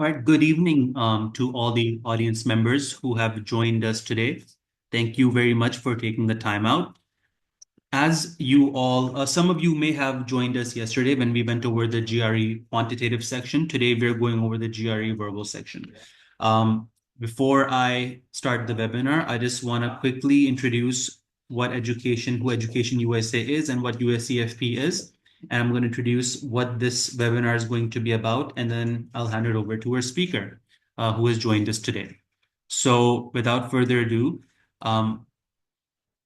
All right, good evening to all the audience members who have joined us today. Thank you very much for taking the time out. As you all, some of you may have joined us yesterday when we went over the GRE quantitative section. Today, we're going over the GRE verbal section. Um, Before I start the webinar, I just want to quickly introduce who Education USA is and what USEFP is. And I'm going to introduce what this webinar is going to be about, and then I'll hand it over to our speaker, who has joined us today. So without further ado, um,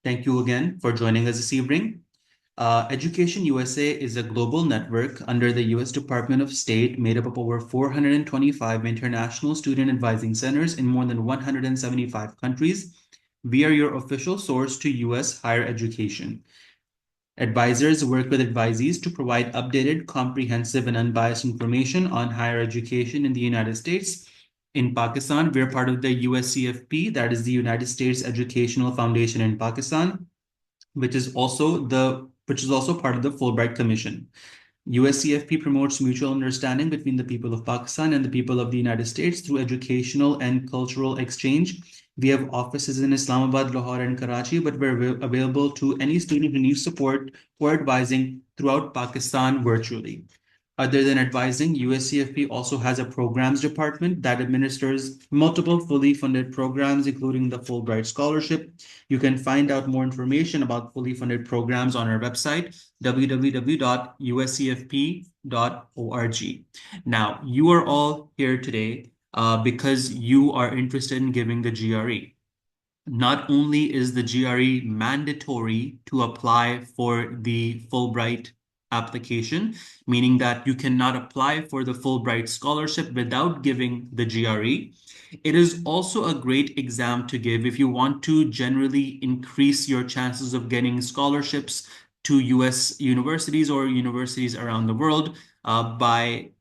thank you again for joining us this evening. Education USA is a global network under the US Department of State made up of over 425 international student advising centers in more than 175 countries. We are your official source to US higher education. Advisors work with advisees to provide updated, comprehensive, and unbiased information on higher education in the United States. In Pakistan, we're part of the USCFP, that is the United States Educational Foundation in Pakistan, which is also part of the Fulbright Commission. USCFP promotes mutual understanding between the people of Pakistan and the people of the United States through educational and cultural exchange. We have offices in Islamabad, Lahore, and Karachi, but we're available to any student who needs support or advising throughout Pakistan virtually. Other than advising, USCFP also has a programs department that administers multiple fully funded programs, including the Fulbright Scholarship. You can find out more information about fully funded programs on our website, www.uscfp.org. Now, you are all here today because you are interested in giving the GRE. Not only is the GRE mandatory to apply for the Fulbright application, meaning that you cannot apply for the Fulbright scholarship without giving the GRE. It is also a great exam to give if you want to generally increase your chances of getting scholarships to US universities or universities around the world by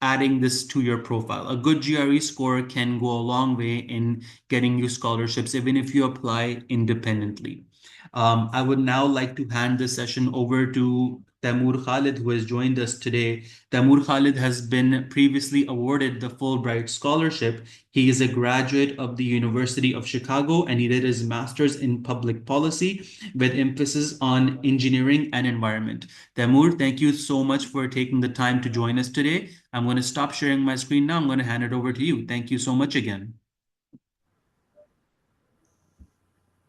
adding this to your profile. A good GRE score can go a long way in getting you scholarships, even if you apply independently. I would now like to hand the session over to Taimoor Khalid, who has joined us today. Taimoor Khalid has been previously awarded the Fulbright Scholarship. He is a graduate of the University of Chicago, and he did his master's in public policy with emphasis on engineering and environment. Taimoor, thank you so much for taking the time to join us today. I'm going to stop sharing my screen now. I'm going to hand it over to you. Thank you so much again.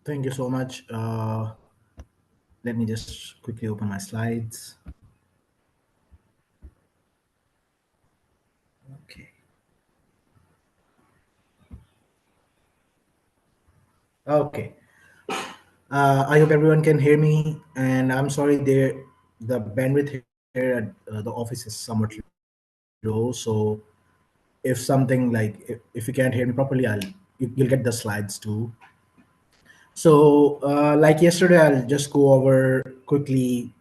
Thank you so much. Let me just quickly open my slides. Okay. Okay. I hope everyone can hear me, and I'm sorry the bandwidth here at the office is somewhat low. So if something like if you can't hear me properly, you'll get the slides too. So like yesterday, I'll just go over quickly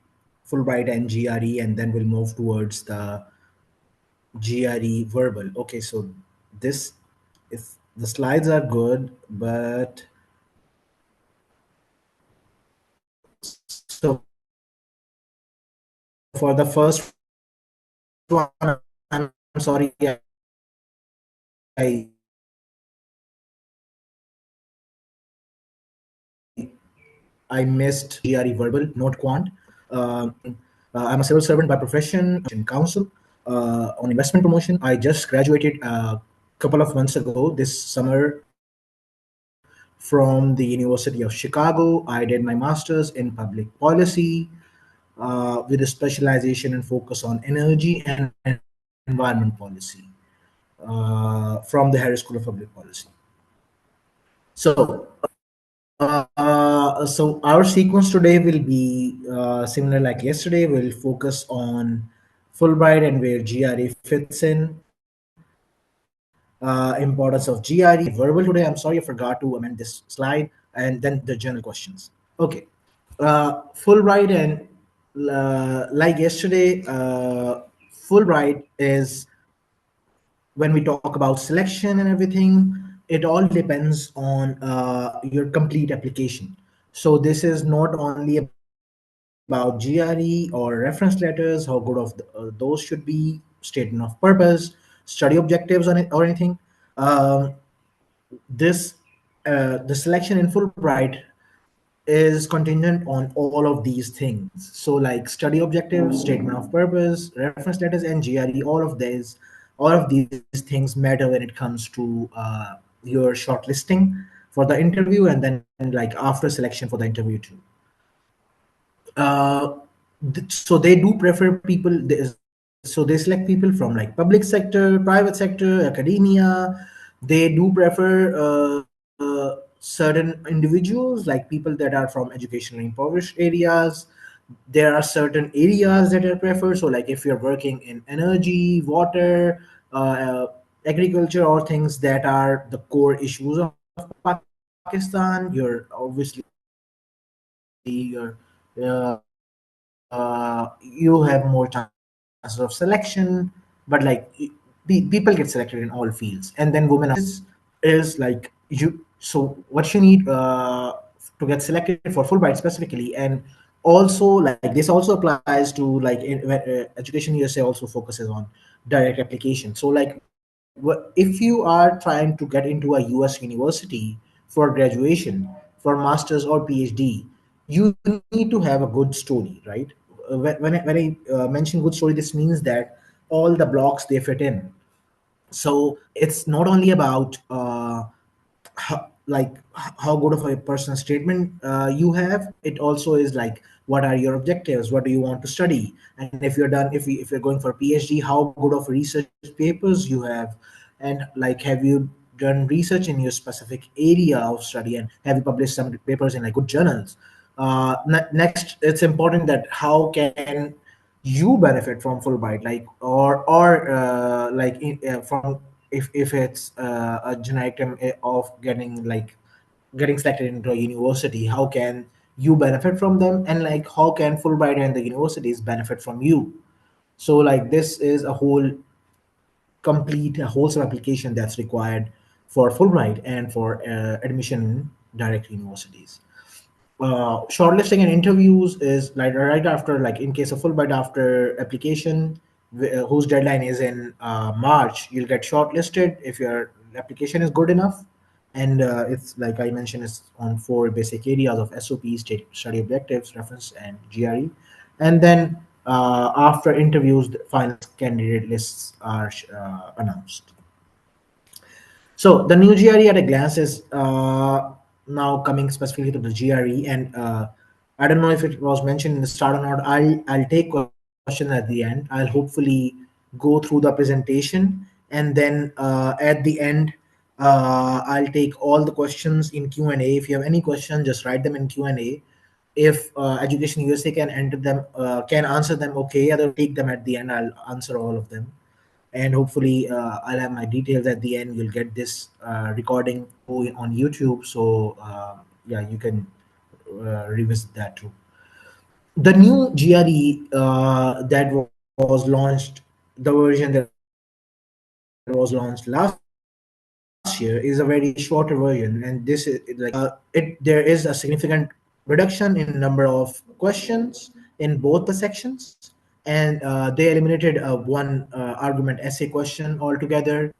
Fulbright and GRE, and then we'll move towards the GRE verbal. Okay, so this if the slides are good, but so for the first one, I'm sorry, I I missed GRE verbal, not quant. Um, I'm a civil servant by profession in council on investment promotion. I just graduated a couple of months ago this summer from the University of Chicago. I did my master's in public policy with a specialization and focus on energy and environment policy from the Harris School of Public Policy. So, so our sequence today will be similar like yesterday. We'll focus on Fulbright and where GRE fits in. Importance of GRE verbal today. I'm sorry I forgot to amend this slide, and then the general questions. Okay, Fulbright and like yesterday, Fulbright is when we talk about selection and everything, it all depends on your complete application. So this is not only about GRE or reference letters, how good of those should be, statement of purpose, study objectives on it or anything. Um, this the selection in Fulbright is contingent on all of these things. So like study objectives, statement of purpose, reference letters, and GRE. All of these things matter when it comes to your shortlisting for the interview, and then like after selection for the interview too. uh, so they do prefer people, so they select people from like public sector, private sector, academia. They do prefer certain individuals, like people that are from educationally impoverished areas. There are certain areas that are preferred, so like if you're working in energy, water, agriculture, or things that are the core issues of Pakistan, you're obviously you have more chances of selection. But like people get selected in all fields. And then women affairs is like you. So what you need to get selected for Fulbright specifically, and also like this also applies to like Education USA also focuses on direct application. So like if you are trying to get into a US university for graduation, for masters or PhD, you need to have a good story, right? When I mention good story, this means that all the blocks they fit in. So it's not only about how good of a personal statement you have. It also is like what are your objectives, what do you want to study, and if you're done, if you're going for PhD, how good of research papers you have, and like have you done research in your specific area of study, and have you published some papers in like good journals. Next, it's important that how can you benefit from Fulbright, like or like from if it's a generic term of getting selected into a university, how can you benefit from them, and like how can Fulbright and the universities benefit from you. So like this is a whole complete a wholesome application that's required for Fulbright and for admission in direct universities. Shortlisting and interviews is like right after, like in case of Fulbright, after application, whose deadline is in March, you'll get shortlisted if your application is good enough. And it's like I mentioned, it's on four basic areas of SOP, state study objectives, reference, and GRE. And then after interviews, the final candidate lists are announced. So the new GRE at a glance is now coming specifically to the GRE, and I don't know if it was mentioned in the start or not. I'll take questions at the end. I'll hopefully go through the presentation, and then at the end, I'll take all the questions in Q&A. If you have any question, just write them in Q&A. If Education USA can enter them, can answer them, okay. Otherwise, I'll take them at the end. I'll answer all of them, and hopefully I'll have my details at the end. You'll get this recording on YouTube, so yeah, you can revisit that too. The new GRE that was launched, the version that was launched last year, is a very shorter version, and this is like there is a significant reduction in number of questions in both the sections, and they eliminated one argument essay question altogether.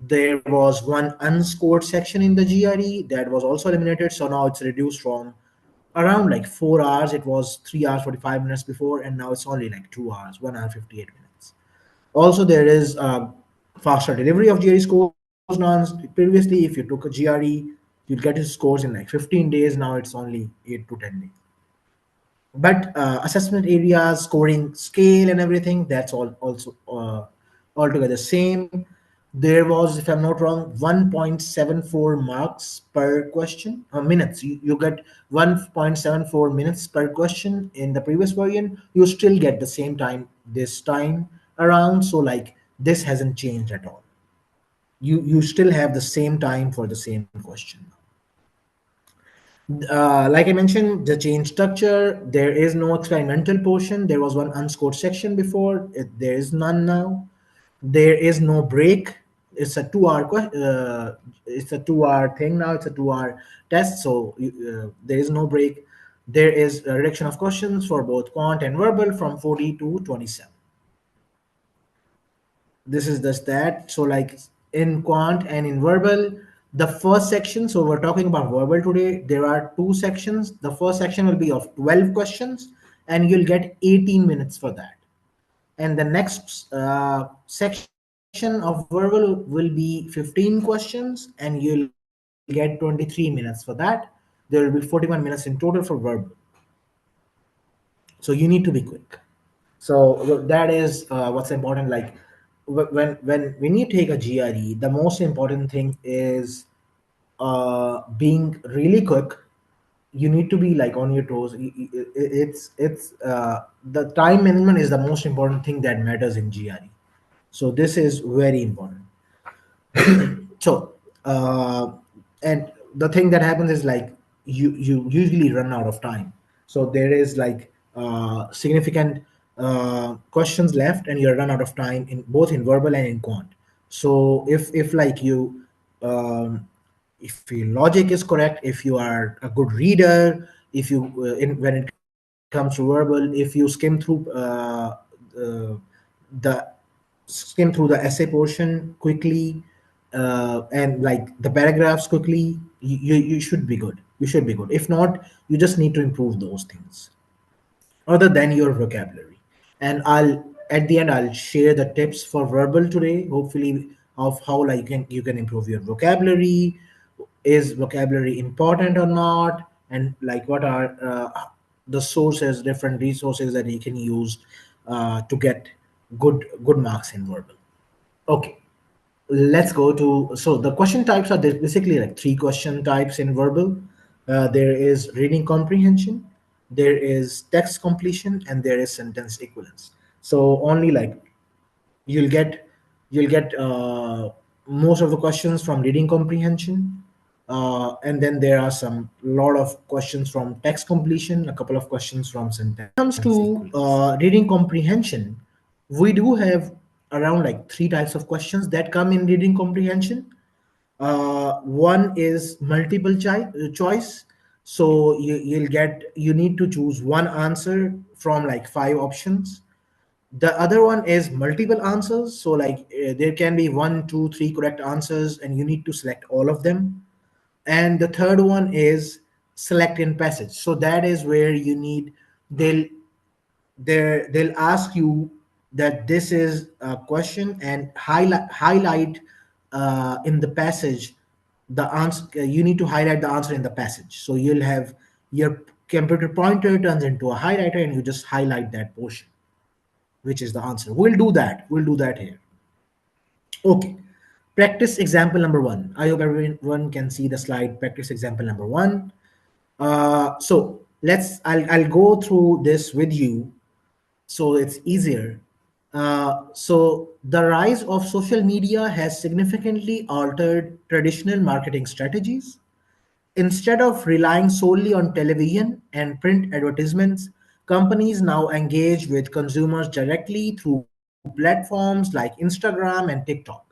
There was one unscored section in the GRE that was also eliminated, so now it's reduced from around like 4 hours. It was 3 hours 45 minutes before, and now it's only like 2 hours, 1 hour 58 minutes. Also, there is faster delivery of GRE scores now. Previously, if you took a GRE, you'd get your scores in like 15 days. Now it's only 8 to 10 days. But assessment areas, scoring scale, and everything, that's all also altogether same. There was, if I'm not wrong, 1.74 marks per question, minutes. You get 1.74 minutes per question in the previous version. You still get the same time this time around. So like this hasn't changed at all. You still have the same time for the same question. Like I mentioned, the change structure, there is no experimental portion. There was one unscored section before. There is none now. There is no break. It's a 2 hour it's a 2 hour thing now. It's a 2 hour test, so there is no break. There is a reduction of questions for both quant and verbal from 40 to 27. this is just that. So like in quant and in verbal, the first section, so we're talking about verbal today, there are two sections. The first section will be of 12 questions and you'll get 18 minutes for that. And the next section of verbal will be 15 questions and you'll get 23 minutes for that. There will be 41 minutes in total for verbal. So you need to be quick. So that is what's important. Like when you take a GRE, the most important thing is being really quick. You need to be like on your toes. It's the time management is the most important thing that matters in GRE. So this is very important. So and the thing that happens is like you usually run out of time, so there is like significant questions left and you run out of time in both in verbal and in quant. So if like you if your logic is correct, if you are a good reader, if you when it comes to verbal, if you the skim through the essay portion quickly and like the paragraphs quickly, you should be good. You should be good. If not, you just need to improve those things other than your vocabulary. And I'll at the end I'll share the tips for verbal today, hopefully, of how like you can improve your vocabulary. Is vocabulary important or not? And like what are the sources, different resources that you can use to get good marks in verbal. Okay, let's go to, so the question types are basically like three question types in verbal. There is reading comprehension, there is text completion, and there is sentence equivalence. So only like you'll get you'll get most of the questions from reading comprehension, and then there are some lot of questions from text completion, a couple of questions from sentence Comes to equivalence. Reading comprehension, we do have around like three types of questions that come in reading comprehension. One is multiple choice. So you need to choose one answer from like five options. The other one is multiple answers. So like there can be one, two, three correct answers, and you need to select all of them. And the third one is select in passage. So that is where you need, they'll they'll ask you that this is a question and highlight in the passage the answer. You need to highlight the answer in the passage. So you'll have your computer pointer turns into a highlighter and you just highlight that portion, which is the answer. We'll do that here. Okay, practice example number one. I hope everyone can see the slide. Practice example number one. So I'll go through this with you so it's easier. So the rise of social media has significantly altered traditional marketing strategies. Instead of relying solely on television and print advertisements, companies now engage with consumers directly through platforms like Instagram and TikTok.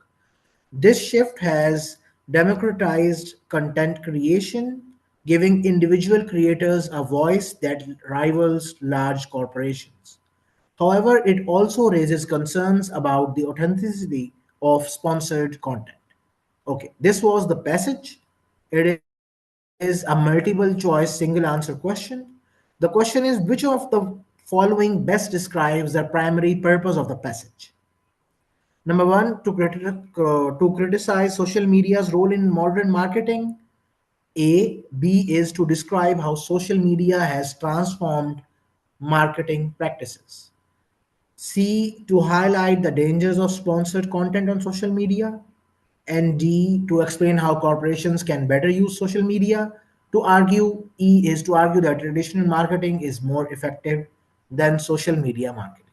This shift has democratized content creation, giving individual creators a voice that rivals large corporations. However, it also raises concerns about the authenticity of sponsored content. Okay, this was the passage. It is a multiple choice single answer question. The question is, which of the following best describes the primary purpose of the passage? Number one, to criticize social media's role in modern marketing. B is to describe how social media has transformed marketing practices. C, to highlight the dangers of sponsored content on social media. And D, to explain how corporations can better use social media. To argue, E is to argue that traditional marketing is more effective than social media marketing.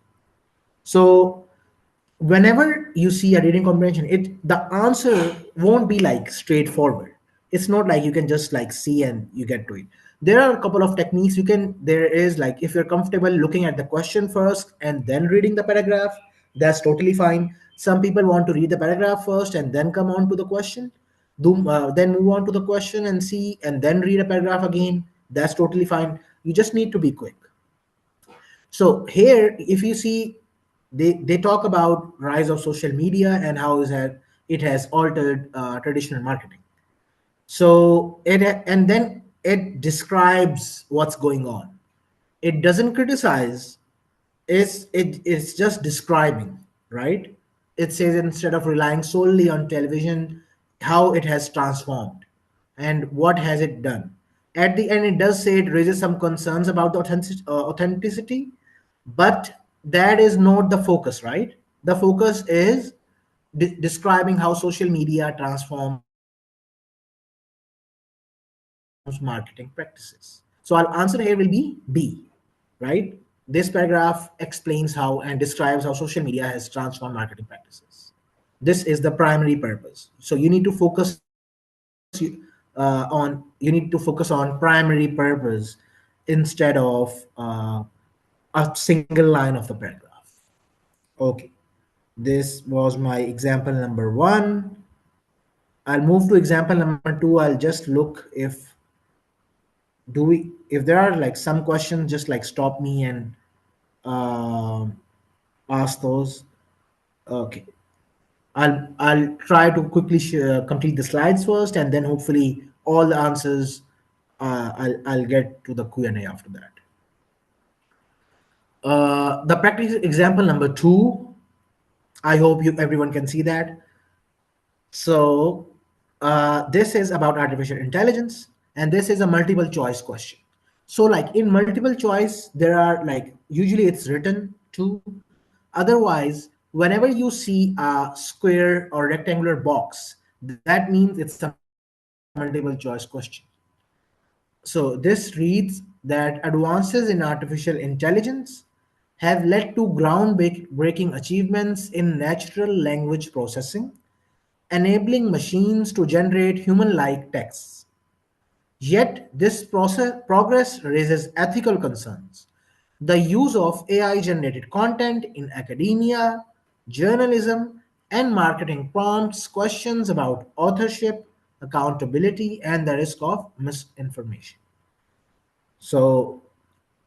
So whenever you see a reading comprehension, it the answer won't be like straightforward. It's not like you can just like see and you get to it. There are a couple of techniques you can. There is like, if you're comfortable looking at the question first and then reading the paragraph, that's totally fine. Some people want to read the paragraph first and then come on to the question, then move on to the question and see and then read a paragraph again. That's totally fine. You just need to be quick. So here, if you see, They talk about rise of social media and how it has altered traditional marketing. So and then it describes what's going on. It doesn't criticize. It's just describing, right? It says instead of relying solely on television, how it has transformed and what has it done. At the end, it does say it raises some concerns about the authenticity, but that is not the focus, right? The focus is describing how social media transforms marketing practices. So our answer here will be B, right? This paragraph explains how and describes how social media has transformed marketing practices. This is the primary purpose. So you need to focus on primary purpose instead of a single line of the paragraph. Okay, this was my example number one. I'll move to example number two. I'll just look if there are like some questions, just like stop me and um ask those. Okay, I'll try to quickly complete the slides first, and then hopefully all the answers. I'll get to the Q&A after that. The practice example number two. I hope you everyone can see that. So this is about artificial intelligence, and this is a multiple choice question. So like in multiple choice, there are like usually it's written too. Otherwise, whenever you see a square or rectangular box, that means it's a multiple choice question. So this reads that advances in artificial intelligence have led to groundbreaking achievements in natural language processing, enabling machines to generate human like texts. Yet, this progress raises ethical concerns. The use of AI generated content in academia, journalism, and marketing prompts questions about authorship, accountability, and the risk of misinformation. So,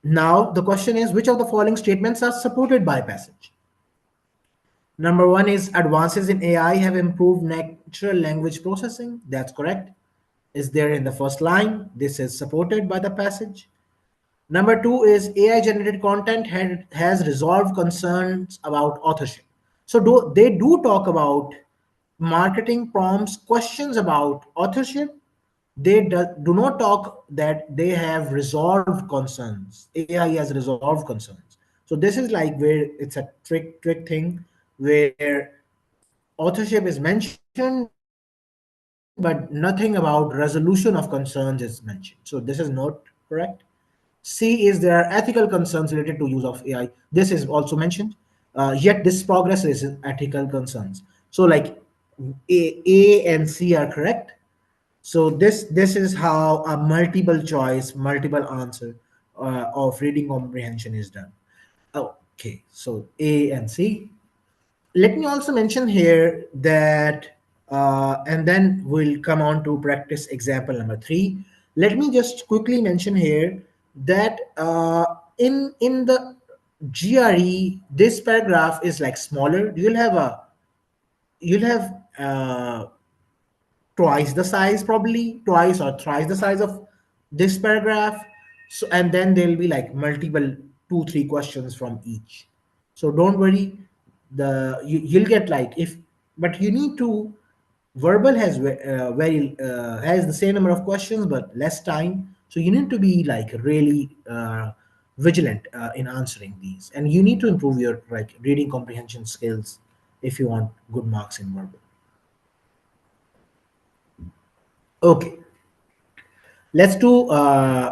now the question is, which of the following statements are supported by passage? Number one is advances in AI have improved natural language processing. That's correct. Is there in the first line. This is supported by the passage. Number two is AI generated content has resolved concerns about authorship. So they do talk about marketing prompts, questions about authorship. They do not talk that they have resolved concerns. AI has resolved concerns. So this is like where it's a trick thing where authorship is mentioned, but nothing about resolution of concerns is mentioned. So this is not correct. C is there are ethical concerns related to use of AI. This is also mentioned. Yet this progress raises ethical concerns. So like A and C are correct. So this is how a multiple choice, multiple answer of reading comprehension is done. Okay, so A and C. Let me also mention here that, and then we'll come on to practice example number three. Let me just quickly mention here that in the GRE, this paragraph is like smaller. You'll have twice the size, probably twice or thrice the size of this paragraph. So and then there'll be like multiple two three questions from each. So don't worry, you'll get like if, but you need to, verbal has very has the same number of questions but less time, so you need to be like really vigilant in answering these, and you need to improve your like reading comprehension skills if you want good marks in verbal. Okay, let's do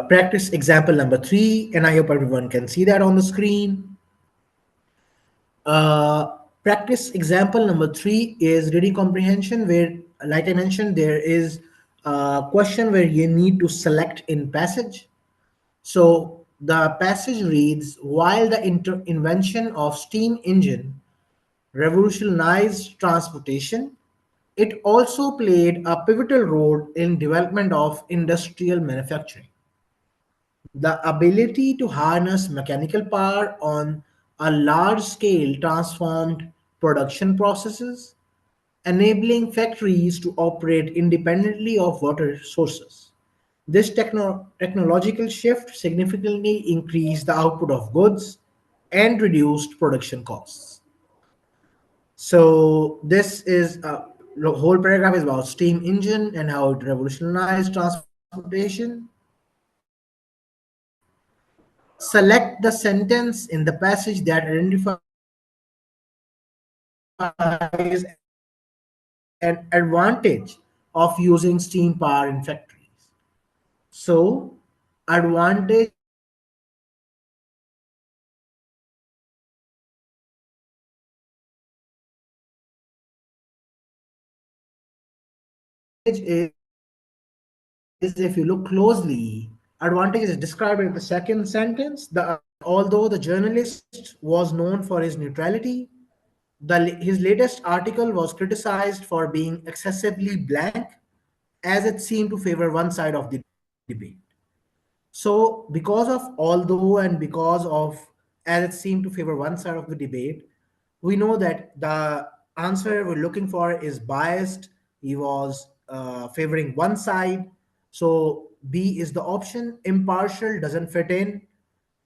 practice example number three, and I hope everyone can see that on the screen. Practice example number three is reading comprehension, where, like I mentioned, there is a question where you need to select in passage. So the passage reads, while the invention of steam engine revolutionized transportation, it also played a pivotal role in development of industrial manufacturing. The ability to harness mechanical power on a large scale transformed production processes, enabling factories to operate independently of water sources. This technological shift significantly increased the output of goods and reduced production costs. So this is the whole paragraph is about steam engine and how it revolutionized transportation. Select the sentence in the passage that identifies an advantage of using steam power in factories. So, advantage is, if you look closely, advantage is described in the second sentence. Although the journalist was known for his neutrality, his latest article was criticized for being excessively blank, as it seemed to favor one side of the debate. So, because of although and because of as it seemed to favor one side of the debate, we know that the answer we're looking for is biased. He was favoring one side. So, B is the option. Impartial doesn't fit in.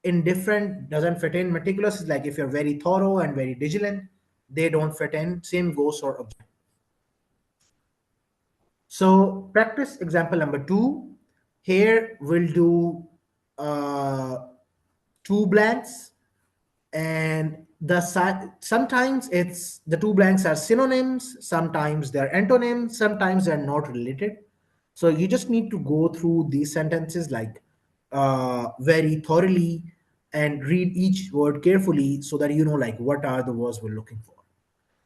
Indifferent doesn't fit in. Meticulous is like if you're very thorough and very vigilant, they don't fit in. Same goes for objective. So practice example number two. Here we'll do uh, two blanks, and sometimes it's the two blanks are synonyms, sometimes they're antonyms, sometimes they're not related. So you just need to go through these sentences like very thoroughly and read each word carefully so that you know like what are the words we're looking for.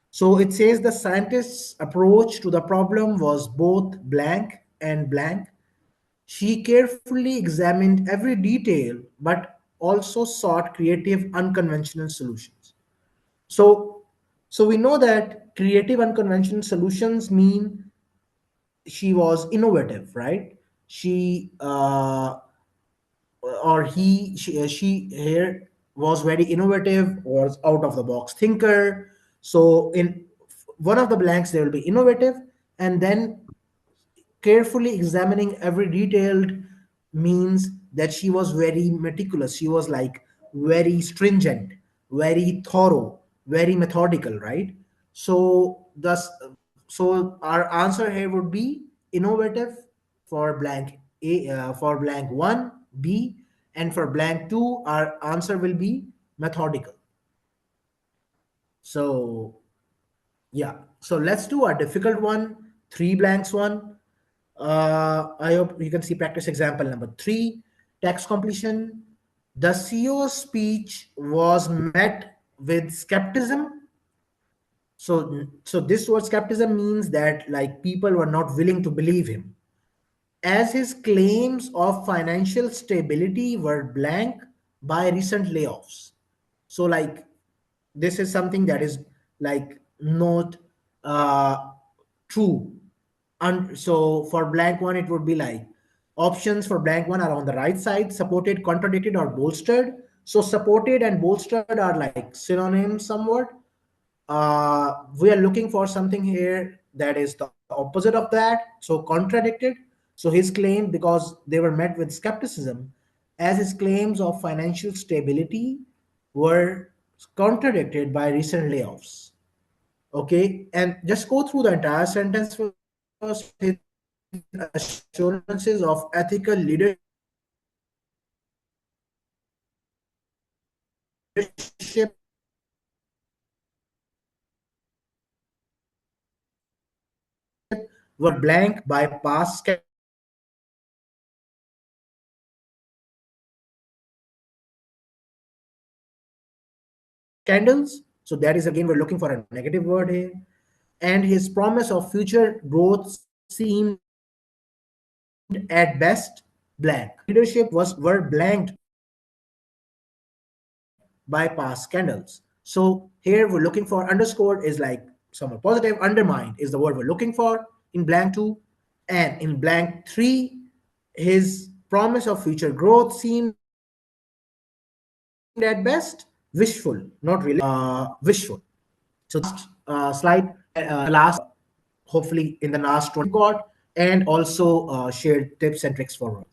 So it says the scientist's approach to the problem was both blank and blank. She carefully examined every detail but also sought creative, unconventional solutions. So, so we know that creative, unconventional solutions mean she was innovative, right? She or he she here was very innovative, was out of the box thinker. So in one of the blanks there will be innovative, and then carefully examining every detailed means that she was very meticulous, she was like very stringent, very thorough, very methodical, right? So thus, so our answer here would be innovative for blank a, for blank 1 B, and for blank 2 our answer will be methodical. So yeah, so let's do a difficult one, three blanks one. I hope you can see practice example number three, text completion. The CEO's speech was met with skepticism. So this word skepticism means that like people were not willing to believe him, as his claims of financial stability were blank by recent layoffs. So like this is something that is like not uh, true. And so for blank one, it would be like options for blank one are on the right side: supported, contradicted, or bolstered. So supported and bolstered are like synonyms somewhat. We are looking for something here that is the opposite of that. So contradicted. So his claim, because they were met with skepticism, as his claims of financial stability were contradicted by recent layoffs. Okay, and just go through the entire sentence first. His assurances of ethical leadership were blank by past scandals. So his promise of future growth seemed at best blank. Scandals. So that is again, we're looking for a negative word here. And his promise of future growth seemed at best blank. Leadership were blanked by past scandals. So here we're looking for underscored is like somewhat positive. Undermined is the word we're looking for in blank two. And in blank three, his promise of future growth seemed at best very positive. wishful, not wishful. So the last slide, hopefully in the last 20 got, and also shared tips and tricks for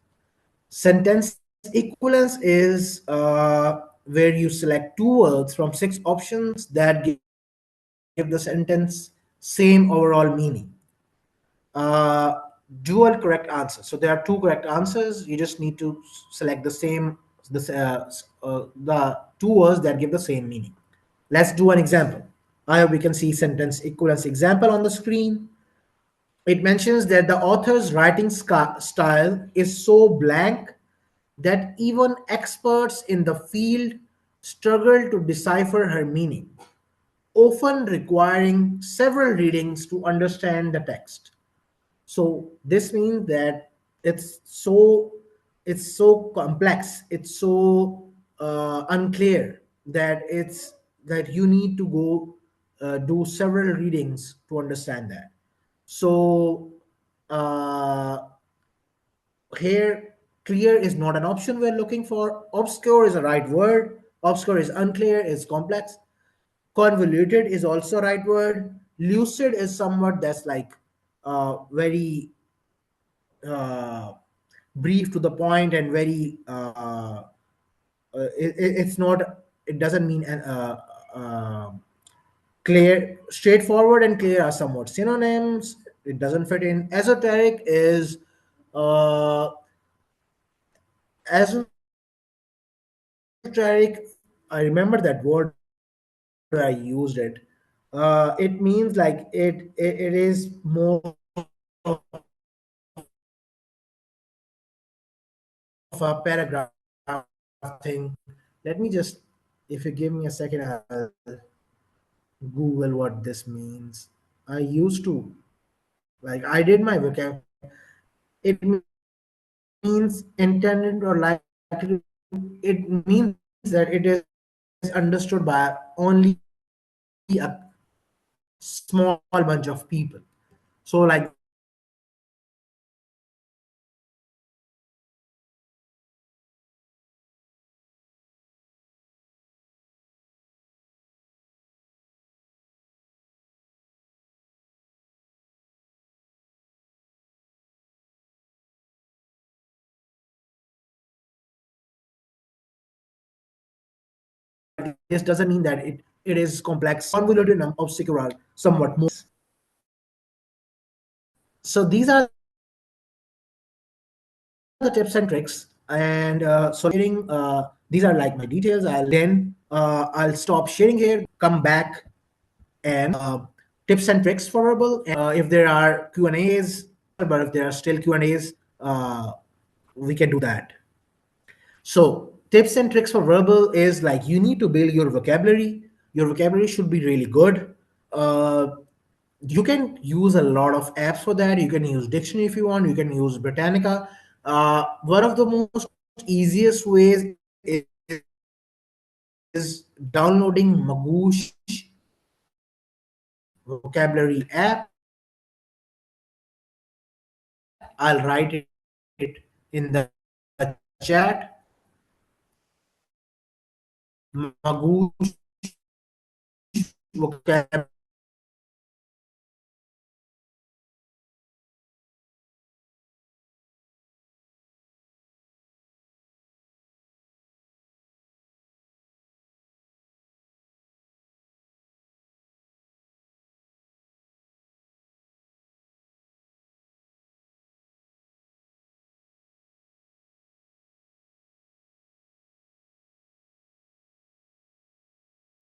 sentence equivalence is where you select two words from six options that give the sentence same overall meaning. uh, Dual correct answers. So there are two correct answers. You just need to select the same, the two words that give the same meaning. Let's do an example. I hope we can see sentence equivalence example on the screen. It mentions that the author's writing style is so blank that even experts in the field struggle to decipher her meaning, often requiring several readings to understand the text. So this means that it's so it's so complex, it's so unclear that you need to go do several readings to understand that. So uh, here, clear is not an option we're looking for. Obscure is a right word. Obscure is unclear, is complex. Convoluted is also a right word. Lucid is somewhat that's like very uh, brief to the point and very it's not, it doesn't mean clear. Straightforward and clear are somewhat synonyms. It doesn't fit in. Esoteric is uh, esoteric. I remember that word, I used it. It means like it is more of a paragraph thing. Let me just, if you give me a second, I'll Google what this means. I used to, like, I did my vocab. It means intended or likely. It means that it is understood by only a small bunch of people. So, like, this doesn't mean that it is complex. Convoluted and obscure are somewhat more. So these are the tips and tricks. And so these are like my details. I'll I'll stop sharing here, come back and tips and tricks for verbal. And if there are Q&As, but if there are still Q&As, we can do that. So tips and tricks for verbal is like you need to build your vocabulary. Your vocabulary should be really good. Uh, you can use a lot of apps for that. You can use dictionary if you want. You can use Britannica. One of the most easiest ways is downloading Magoosh vocabulary app. I'll write it in the chat.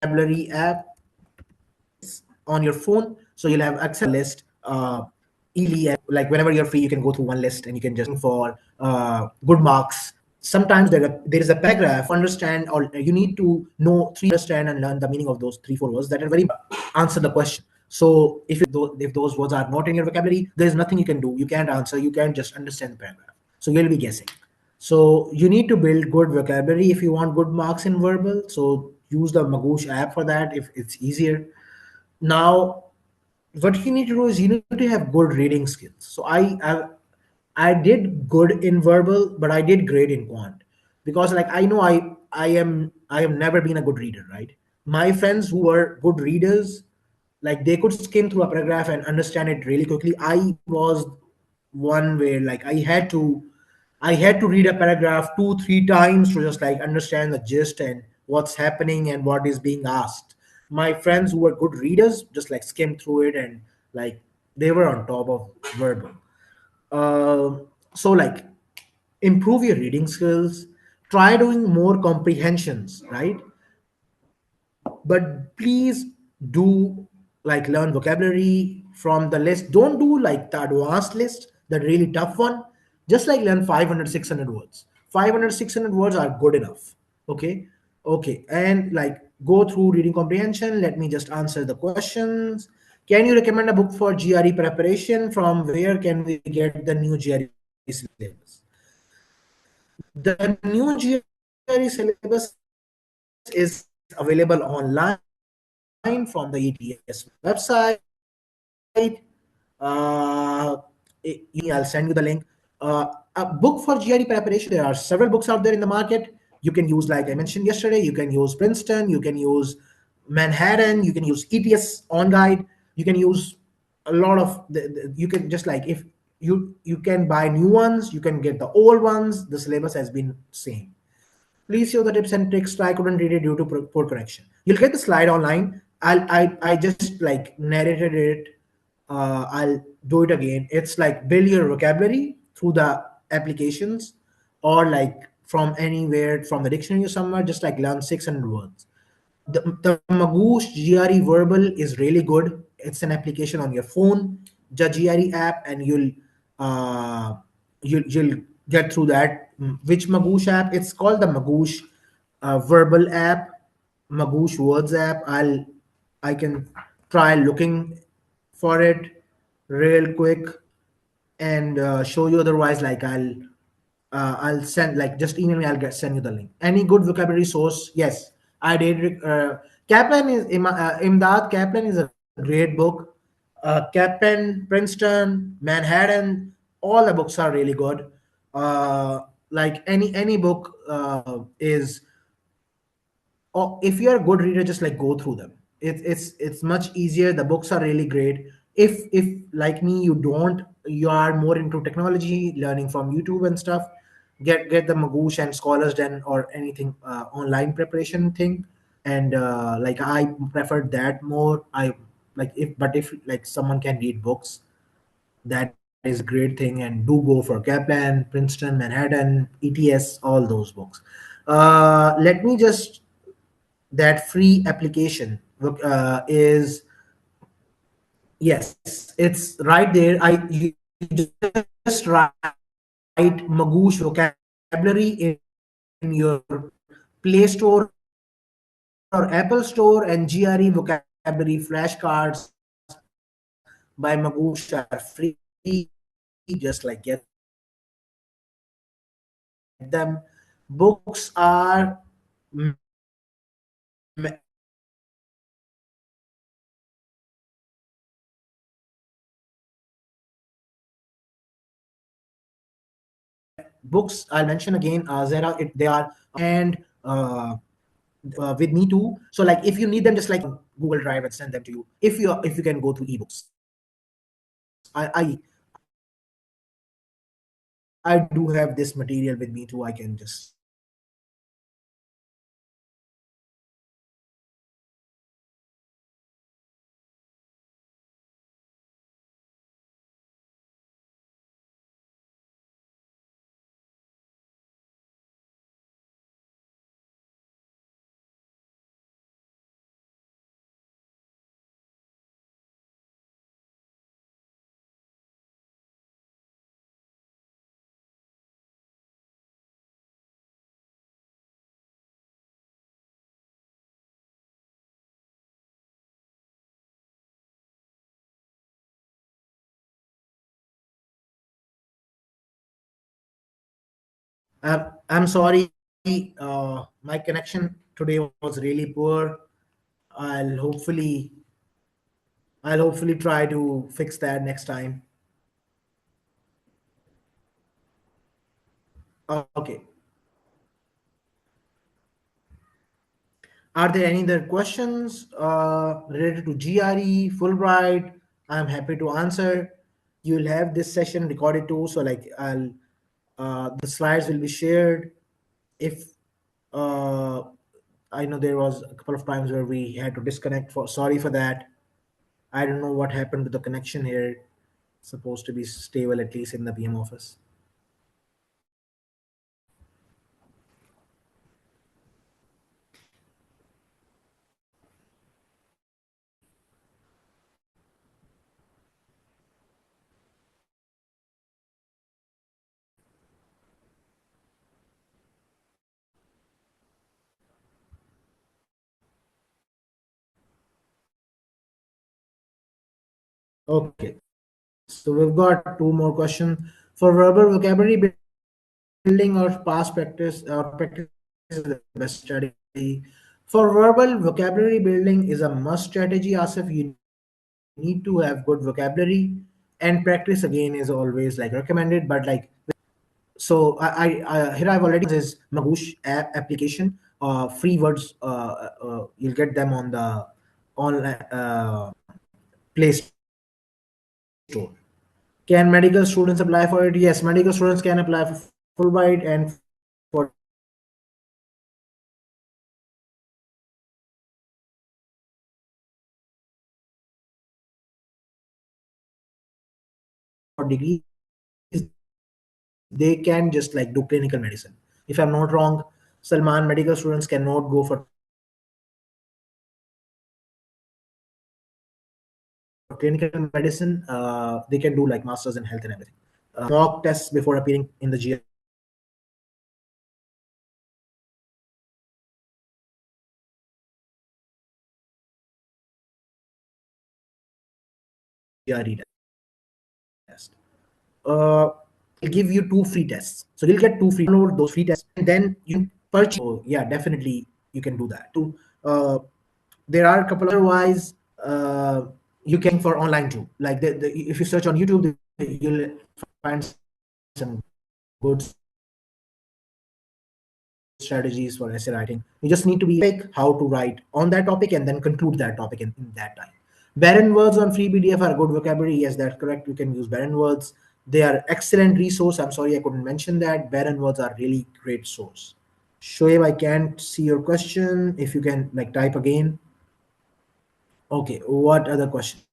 Vocabulary app on your phone, so you'll have access list easily. And like whenever you're free, you can go through one list and you can just for good marks. Sometimes there is a paragraph understand, or you need to know three understand and learn the meaning of those three four words that are very answer the question. So if those words are not in your vocabulary, there is nothing you can do. You can't answer, you can't just understand the paragraph, so you'll be guessing. So you need to build good vocabulary if you want good marks in verbal. So use the Magoosh app for that if it's easier. Now, what you need to do is you need to have good reading skills. So I did good in verbal, but I did great in quant, because like I know I have never been a good reader, right? My friends who were good readers, like they could skim through a paragraph and understand it really quickly. I was one where like I had to read a paragraph 2 3 times to just like understand the gist and what's happening and what is being asked. My friends who were good readers just like skimmed through it and like they were on top of verbal. So like improve your reading skills, try doing more comprehensions, right? But please do like learn vocabulary from the list. Don't do like the advanced list, the really tough one. Just like learn 500 600 words. 500 600 words are good enough. Okay. Okay, and like go through reading comprehension. Let me just answer the questions. Can you recommend a book for GRE preparation? From where can we get the new GRE syllabus? The new GRE syllabus is available online from the ETS website. I'll send you the link. A book for GRE preparation. There are several books out there in the market. You can use, like I mentioned yesterday, you can use Princeton, you can use Manhattan, you can use ETS on guide. You can use a lot of you can just like if you can buy new ones, you can get the old ones. The syllabus has been same. Please show the tips and tricks. I couldn't read it due to poor connection. You'll get the slide online. I just like narrated it. I'll do it again. It's like build your vocabulary through the applications or like from anywhere from the dictionary or somewhere. Just like learn 600 words. The Magoosh GRE Verbal is really good. It's an application on your phone, the GRE app, and uh, you'll get through that. Which Magoosh app? It's called the Magoosh Verbal app, Magoosh Words app. I can try looking for it real quick and show you. Otherwise, like I'll send like just email me. I'll get send you the link. Any good vocabulary source? Yes, I did. Imdad Kaplan is a great book. Kaplan, Princeton, Manhattan, all the books are really good. Like any book is, or if you're a good reader, just like go through them. It's much easier. The books are really great. If like me, you are more into technology, learning from YouTube and stuff, get the Magoosh and Scholars Den or anything online preparation thing. And like I prefer that more. I like if like someone can read books, that is a great thing. And do go for Kaplan, Princeton, Manhattan, ETS, all those books. Let me just that free application is, yes, it's right there. You just write Magoosh vocabulary in your Play Store or Apple Store, and GRE vocabulary flashcards by Magoosh are free. Just like get them. Books are books. I'll mention again, Zara. They are with me too. So like if you need them, just like Google Drive and send them to you. If you can go through ebooks, I do have this material with me too. I can just I'm sorry. My connection today was really poor. I'll hopefully I'll hopefully try to fix that next time. Okay. Are there any other questions related to GRE, Fulbright? I'm happy to answer. You'll have this session recorded too, so like I'll the slides will be shared. If uh, I know there was a couple of times where we had to disconnect. For sorry for that. I don't know what happened to the connection here. It's supposed to be stable at least in the PM office. Okay, so we've got two more questions for verbal vocabulary building or past practice or practice is the best strategy. For verbal vocabulary building is a must strategy. Asif, you need to have good vocabulary, and practice again is always like recommended. But like so, I here I've already is Magoosh app application. Free words. You'll get them on the online Play Store. Can medical students apply for it? Yes, medical students can apply for Fulbright and for degree programs. For degrees, they can just like do clinical medicine. If I'm not wrong, Salman, medical students cannot go for clinical medicine. They can do like masters in health and everything. Mock tests before appearing in the GRE test. Uh, they'll give you two free tests. So you'll get two free download those free tests and then you can purchase. So yeah, definitely you can do that. To there are a couple otherwise you can for online too. Like if you search on YouTube, you'll find some good strategies for essay writing. You just need to be topic, how to write on that topic, and then conclude that topic in that time. Barren words on free PDF are good vocabulary. Yes, that's correct. You can use barren words. They are excellent resource. I'm sorry I couldn't mention that. Barren words are really great source. Shoaib, I can't see your question. If you can like type again. Okay, what other questions?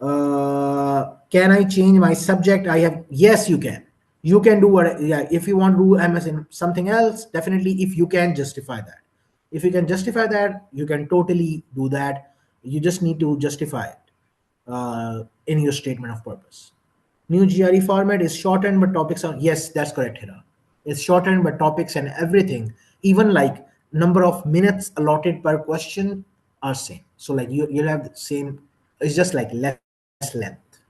Can I change my subject? I have, yes, you can. You can do what, yeah, if you want to do MS in something else, definitely, if you can justify that. If you can justify that, you can totally do that. You just need to justify it in your statement of purpose. New GRE format is shortened, but topics are, yes, that's correct, Hira. It's shortened, but topics and everything, even like number of minutes allotted per question are same. So like you'll have the same, it's just like less length.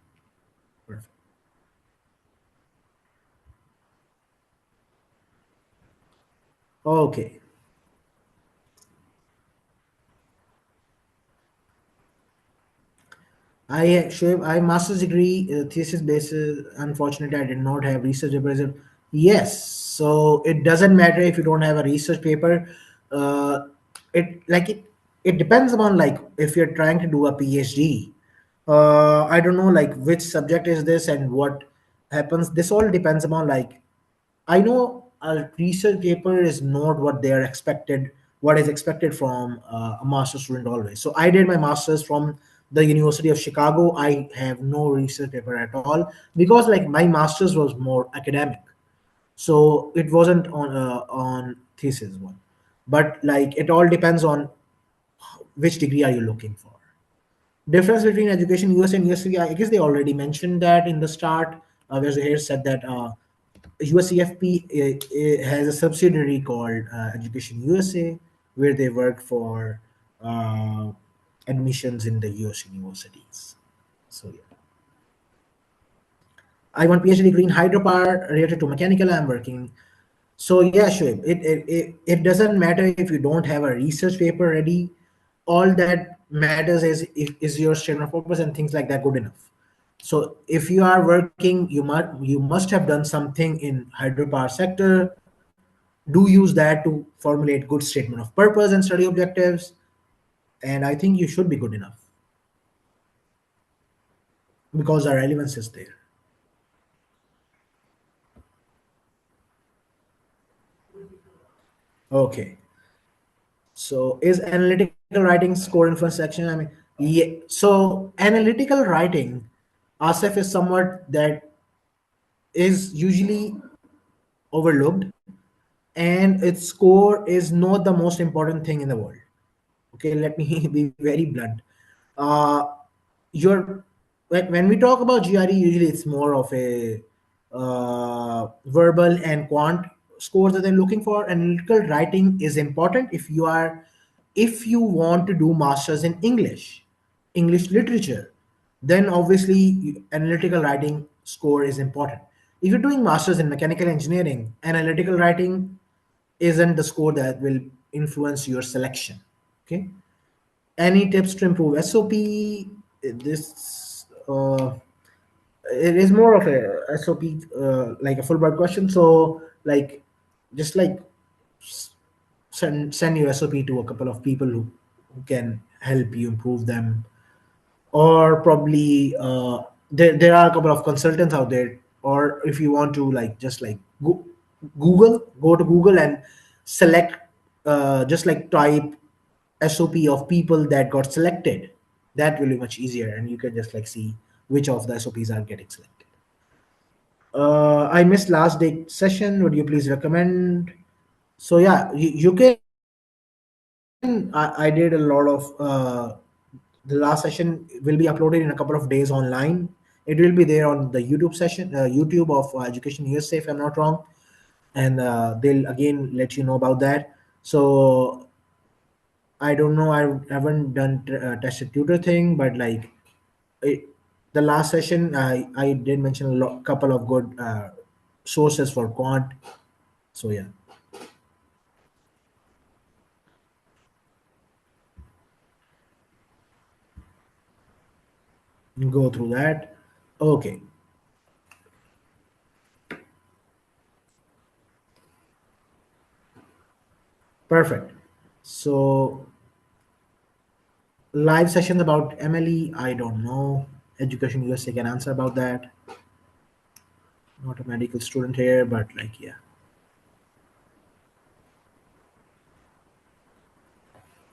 Perfect. Okay. I master's degree thesis basis. Unfortunately, I did not have research paper. Yes, so it doesn't matter if you don't have a research paper. Uh, it depends upon like if you're trying to do a PhD. I don't know like which subject is this and what happens. This all depends upon like I know a research paper is not what they are expected, what is expected from a master's student always. So I did my master's from the University of Chicago. I have no research paper at all because like my master's was more academic, so it wasn't on thesis one. But like it all depends on which degree are you looking for. Difference between education US and USC, I guess they already mentioned that in the start, where Zuhair said that USEFP has a subsidiary called Education USA, where they work for uh, admissions in the US universities. So yeah, I want PhD degree in hydropower related to mechanical. I'm working. So yeah, sure. It doesn't matter if you don't have a research paper ready. All that matters is your statement of purpose and things like that good enough. So if you are working, you must have done something in hydropower sector. do use that to formulate good statement of purpose and study objectives, and I think you should be good enough because the relevance is there. Okay, so is analytical writing score influence section? I mean, yeah. So analytical writing, ASF, is somewhat that is usually overlooked, and its score is not the most important thing in the world. Okay, let me be very blunt. uh, your when we talk about GRE, usually it's more of a verbal and quant scores that they're looking for. Analytical writing is important if you want to do masters in English literature. Then obviously analytical writing score is important. If you're doing masters in mechanical engineering, analytical writing isn't the score that will influence your selection. Okay, any tips to improve SOP? This it is more of a SOP, like a Fulbright question. So like, just like send your SOP to a couple of people who can help you improve them, or probably there are a couple of consultants out there. Or if you want to like just like go to Google and select, just like type SOP of people that got selected. That will be much easier, and you can just like see which of the SOPs are getting selected. I missed last day session. Would you please recommend? So yeah, you can. I did a lot of. The last session will be uploaded in a couple of days online. It will be there on the YouTube session, YouTube of Education USA, if I'm not wrong, and they'll again let you know about that. So I don't know. I haven't done tested tutor thing, but like it, the last session, I did mention couple of good sources for quant. So yeah, go through that. Okay, perfect. So live sessions about MLE, I don't know. Education USA can answer about that. Not a medical student here, but like yeah,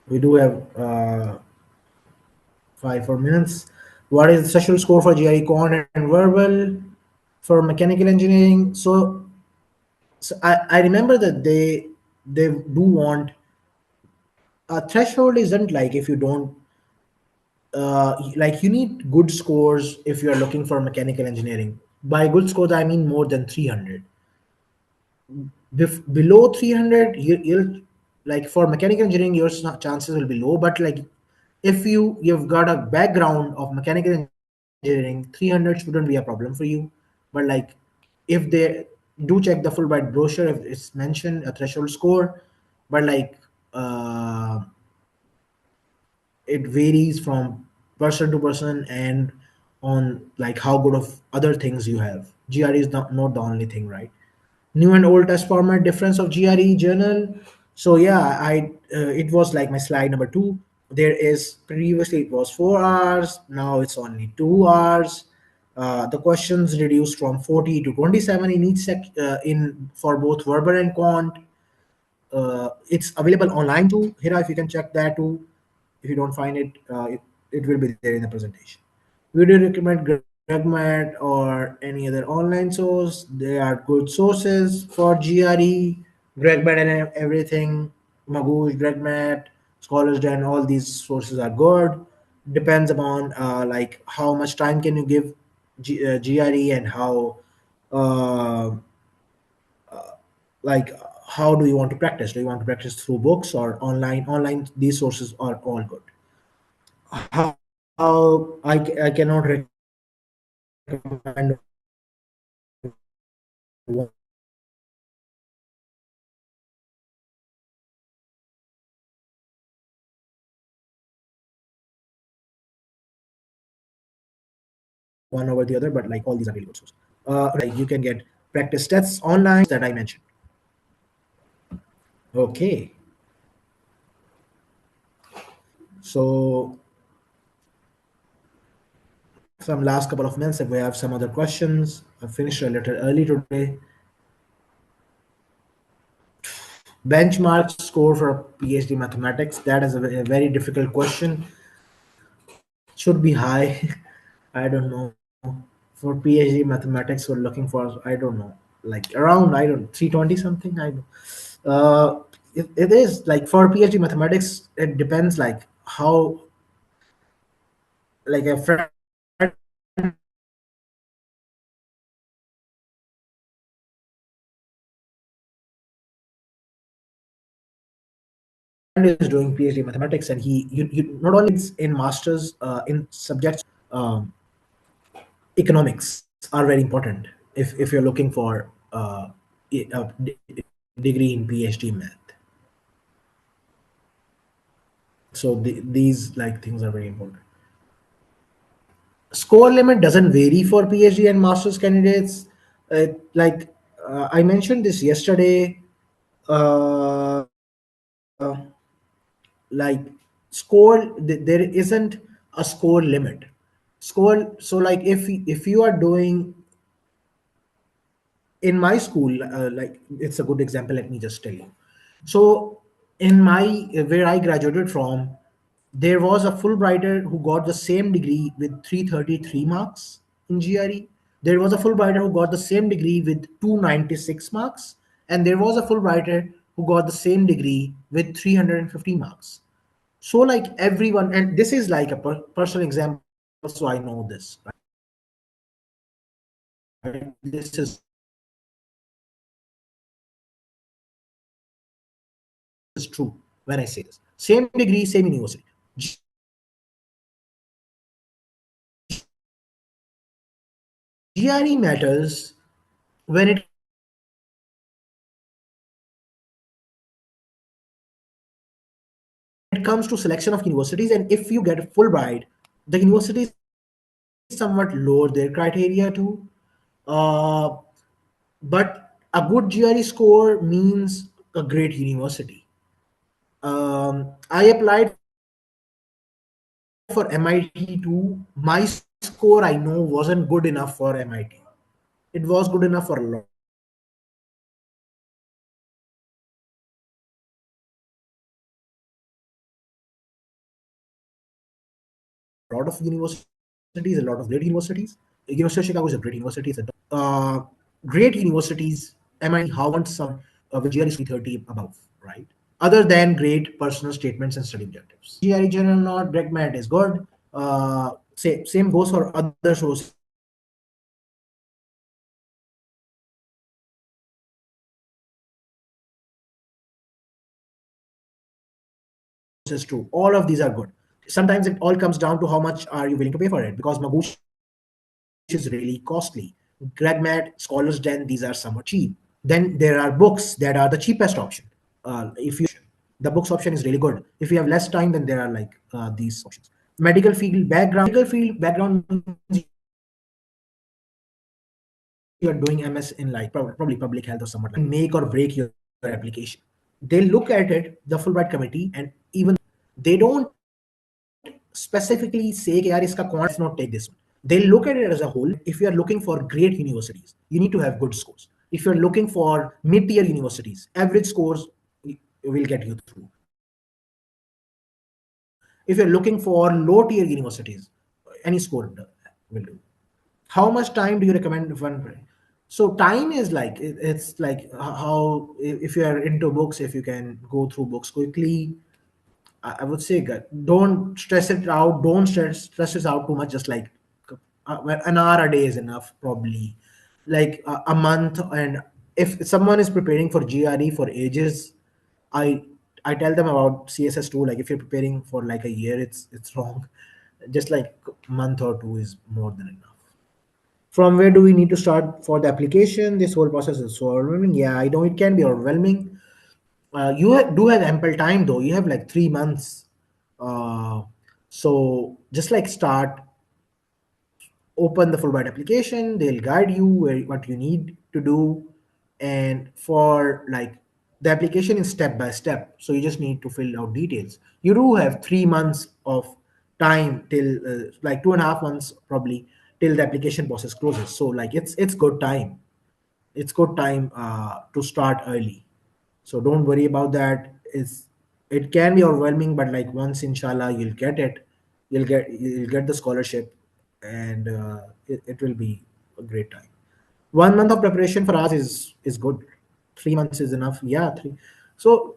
we do have 5 4 minutes. What is the session score for GRE quant and verbal for mechanical engineering? So I remember that they do want a threshold. Isn't like if you don't like, you need good scores if you are looking for mechanical engineering. By good scores I mean more than 300. Below 300, you'll like, for mechanical engineering your chances will be low, but like if you've got a background of mechanical engineering, 300 shouldn't be a problem for you. But like, if they do check the Fulbright brochure, if it's mentioned a threshold score, but like it varies from person to person, and on like how good of other things you have. GRE is not the only thing, right? New and old test format difference of GRE journal. So yeah, I it was like my slide number 2. There is, previously it was 4 hours, now it's only 2 hours. The questions reduced from 40 to 27 in each in for both verbal and quant. It's available online too, Hira, if you can check that too. If you don't find it, it will be there in the presentation. We do recommend GregMat or any other online source. They are good sources for GRE. GregMat and everything, Magoosh, GregMat, Scholars Den, all these sources are good. Depends upon like how much time can you give GRE, and how uh, like how do you want to practice. Do you want to practice through books or online? These sources are all good. How I cannot recommend one over the other, but like all these are really good sources. Like you can get practice tests online that I mentioned. Okay, so some last couple of minutes if we have some other questions. I finished a little early today. Benchmark score for PhD mathematics. That is a very difficult question. Should be high. I don't know. For PhD mathematics, we're looking for, I don't know, like around, I don't 320 something. I don't. It is like for PhD mathematics, it depends like how, like a friend is doing PhD mathematics and he you not only in masters in subjects economics are very important if you're looking for a degree in PhD math. So these like things are very important. Score limit doesn't vary for PhD and master's candidates. Like I mentioned this yesterday. Uh, like there isn't a score limit. Score, so like if you are doing in my school, like it's a good example, let me just tell you. So in my where I graduated from, there was a Fulbrighter who got the same degree with 333 marks in GRE. There was a Fulbrighter who got the same degree with 296 marks, and there was a Fulbrighter who got the same degree with 350 marks. So like everyone, and this is like a personal example, so I know this, right? This is true when I say this. Same degree, same university. GRE matters when it comes to selection of universities. GRE matters when it comes to selection of universities. GRE matters when it comes to selection of universities. And if you get Fulbright, the universities somewhat lower their criteria too. Uh, but a good GRE score means a great university. I applied for MIT too. My score I know wasn't good enough for MIT. It was good enough for a lot of universities. A lot of universities, a lot of great universities. University of Chicago is a great university. It's a great universities. MIT, Harvard, some with GRE score 330 above, right? Other than great personal statements and study objectives. GRE general not GREGMAT is good. Same goes for other sources too. All of these are good. Sometimes it all comes down to how much are you willing to pay for it, because Magoosh is really costly. GregMat, Scholars Den, these are somewhat cheap. Then there are books that are the cheapest option. If you the books option is really good. If you have less time, then there are like these options. Medical field background means you are doing MS in like probably public health or somewhat like that. That can make or break your application. They look at it, the Fulbright committee, and even they don't specifically say कि यार इसका कौन let's not take this one. They look at it as a whole. If you are looking for great universities, you need to have good scores. If you're looking for mid-tier universities, average scores will get you through. If you're looking for low-tier universities, any score will do. How much time do you recommend one? So time is like it's like how if you are into books, if you can go through books quickly, I would say good. Don't stress it out. Don't stress it out too much. Just like an hour a day is enough, probably. Like a month. And if someone is preparing for GRE for ages, I I tell them about CSS too. Like if you're preparing for like a year, it's wrong. Just like month or two is more than enough. From where do we need to start for the application? This whole process is so overwhelming. Yeah, I know it can be overwhelming. Do have ample time though. You have like 3 months. Uh, so just like start, open the Fulbright application. They'll guide you what you need to do. And for like The application is step by step, so you just need to fill out details. You do have 3 months of time till like 2.5 months probably till the application process closes. So like it's good time. It's good time to start early. So don't worry about that. It can be overwhelming, but like once inshallah you'll get it, you'll get the scholarship, and it will be a great time. 1 month of preparation for us is good. 3 months is enough. Yeah, three. So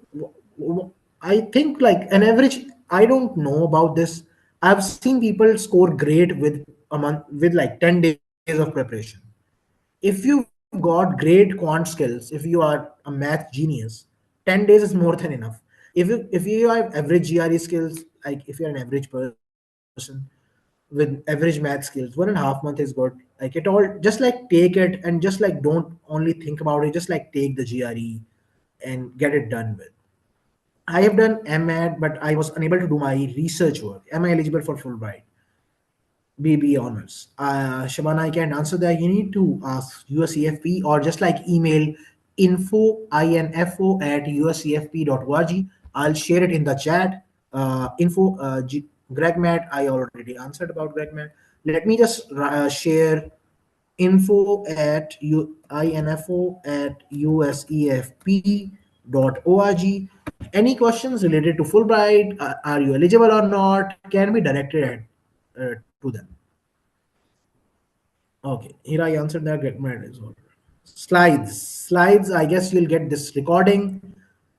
I think like an average. I don't know about this. I've seen people score great with a month with like 10 days of preparation. If you've got great quant skills, if you are a math genius, 10 days is more than enough. If you have average GRE skills, like if you're an average person with average math skills, 1.5 month is good. Like it all, just like take it and just like don't only think about it, just like take the GRE and get it done with. I have done MAD, but I was unable to do my research work. Am I eligible for Fulbright? Be honest. Shabana, I can answer that. You need to ask USEFP or just like email info@usefp.org. I'll share it in the chat. GregMat, I already answered about GregMat. Let me just share info at usefp.org. Any questions related to Fulbright, are you eligible or not, can be directed to them. Okay, here I answered that. Get my result. Slides. I guess you'll get this recording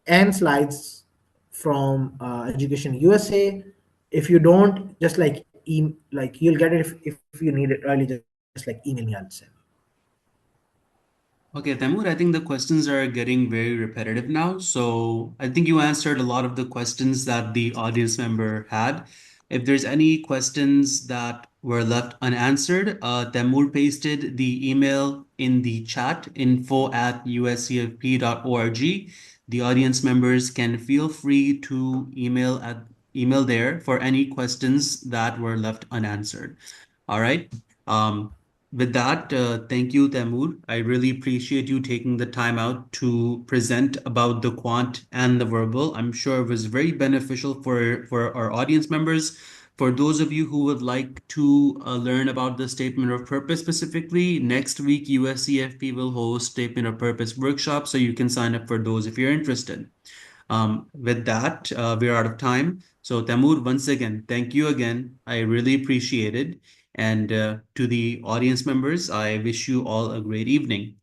and slides from Education USA. If you don't, just like like you'll get it if you need it early. Just like email me. I'll send. Okay, Taimoor, I think the questions are getting very repetitive now. So I think you answered a lot of the questions that the audience member had. If there's any questions that were left unanswered, Taimoor pasted the email in the chat, info@uscfp.org. The audience members can feel free to email there for any questions that were left unanswered. All right. With that, thank you, Taimoor. I really appreciate you taking the time out to present about the quant and the verbal. I'm sure it was very beneficial for our audience members. For those of you who would like to learn about the statement of purpose specifically, next week USCFP will host statement of purpose workshop, so you can sign up for those if you're interested. With that, we're out of time. So, Taimoor, once again, thank you again. I really appreciate it. And to the audience members, I wish you all a great evening.